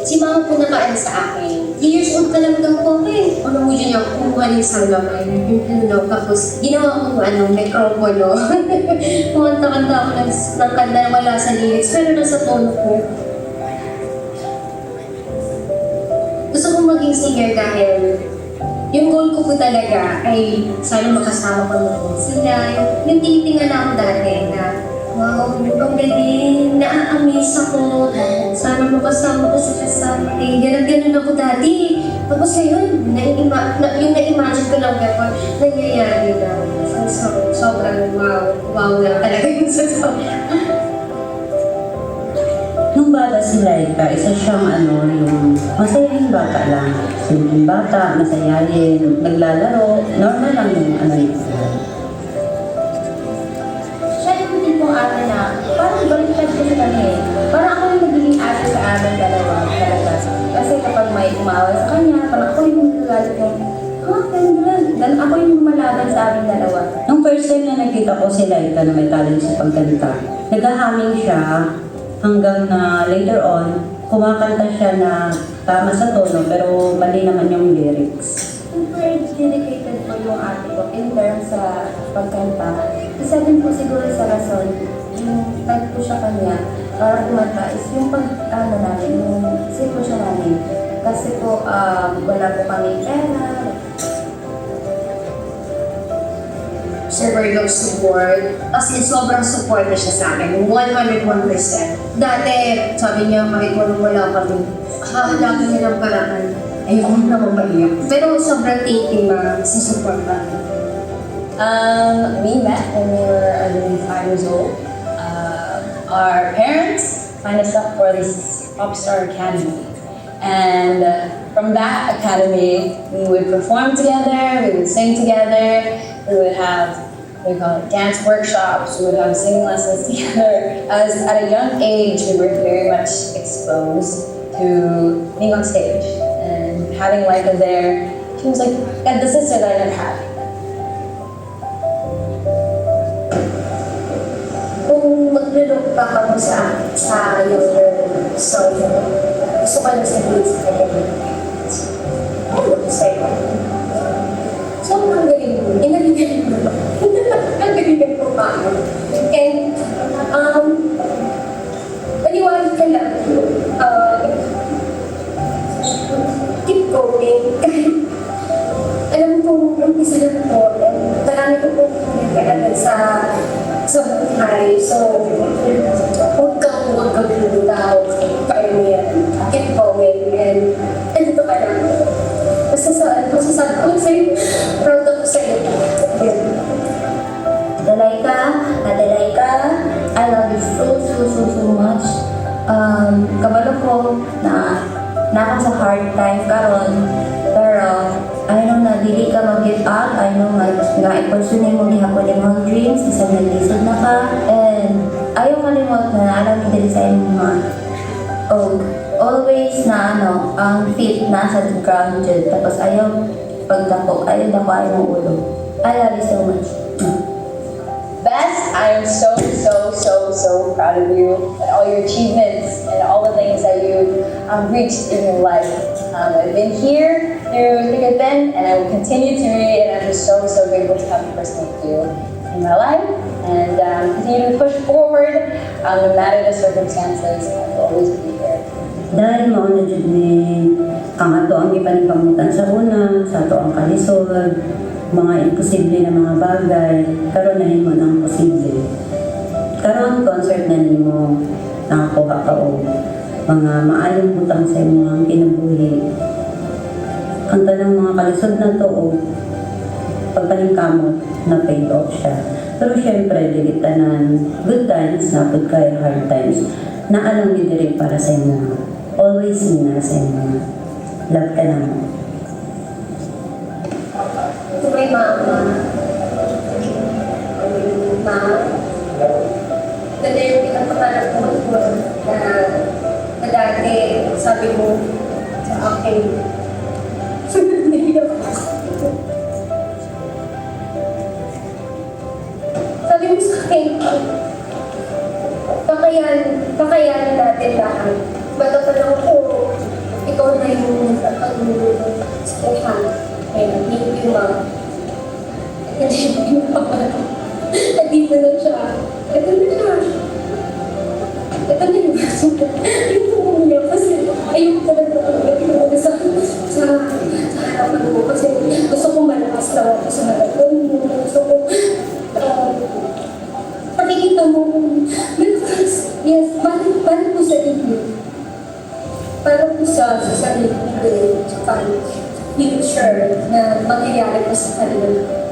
Si mama po nakaano sa akin. 3 years old pa lang daw po ako eh. Ano mo dyan yung kumuha ng sanggapay. Tapos ginawa ko nekropono. Kumanta-kanta ako ng kanta na wala sa lyrics, pero nasa tono ko. Gusto kong maging singer dahil yung goal ko po talaga ay sana makasama ko ng sila. Yung titingan ako dati na wow, ang galing, na-amaze ako. Sana makasama ko sa something. Ganon-ganon ako dati. Tapos ngayon, yung na-imagine ko lang before, nangyayari na. Sobrang wow lang talaga yung sasabi. Nung bata si Laika, isa siyang yung masayang bata lang. Simpleng bata, masayahin, naglalaro, normal lang yung yun. Ate na, parang baliktad ko sa kanya. Parang ako yung nagiging ate sa amin dalawa talaga. Kasi kapag may umawal sa kanya, parang ako yung nagagalit ko. Ganun ako yung lumalaban sa amin dalawa. Nung first time na nakita ko si Laika na may talent sa pagkanta, nag-humming siya hanggang na later on, kumakanta siya na tama sa tono pero mali naman yung lyrics. Super dedicated po yung ate ko in terms sa pagkanta. Isa din po siguro sa rason, yung tag po siya kanya para kumanta is yung namin, yung sitwasyon namin. Kasi po, wala po kami pera. Super low support. As in, sobrang support na siya sa akin. 101%. Dati, sabi niya, kahit wala kami, hahanapin niya ng paraan. Ayoko na mabaliyak. Pero sobrang thinking na sa support natin. We met when we were, I believe, 5 years old. Our parents signed us up for this Popstar Academy. And from that academy, we would perform together, we would sing together, we would have, we call it dance workshops, we would have singing lessons together. As at a young age, we were very much exposed to being on stage and having Laika there. She was like the sister that I never had. Kung maglulok pa ako sa younger song, gusto ko lang sabihin sa kanya. Ano sa iyo? Sobrang galing mo. Galing mo. Ang galing mo pa. And, paniwala ka lang. Keep going. Alam kong umpisa lang po. Marami ko po nagkaanan sa buhay. So, huwag kang lulutaw. Kaya mo yan. Keep going. And ito ka lang. Masasabi ko sa'yo, proud ako sa'yo. Ate Laika, I love you so much. Kabalo ko na naka sa hard time karon, pero I know na dili ka mag-give up. I know nga i-pursue mo gihapon imong dreams, isang naglisod na ka, and ayaw malimot na alam mo dili sa imong mga always na ang feet nasa ground dyan. Tapos ayaw pagdako, ayaw mong ulo. I love you so much. Bess, I am so proud of you and all your achievements and all the things that you reached in your life. I've been here through thick and thin, and I will continue to be, and I'm just so grateful to have a person like you in my life, and continue to push forward no matter the circumstances. I will always be here. Dahil mao na jud ni ang ato ang ipanipamutan sa una, sa ato ang kalisod, mga imposible na mga bagay, karon na himo ng posible. Karon concert na nimo nakakuha ka og mga maayong butang sa imong kinabuhi. Ang tanang mga kalisod na to o pagpaningkamot na paid off siya. Pero syempre, dili tanan good times, napod kay hard times, na alam ni diri para sa inyo. Always na sa inyo. Love ka lang. Ito may mama. Ganda yung pinagpakalat mo na dati sabi mo sa akin. Sabi mo sa akin, kakayanan natin lahat. Bato pa lang ako. Para po sa inyo, para po sa sarili ko, tsaka future na mangyayari po sa kanila.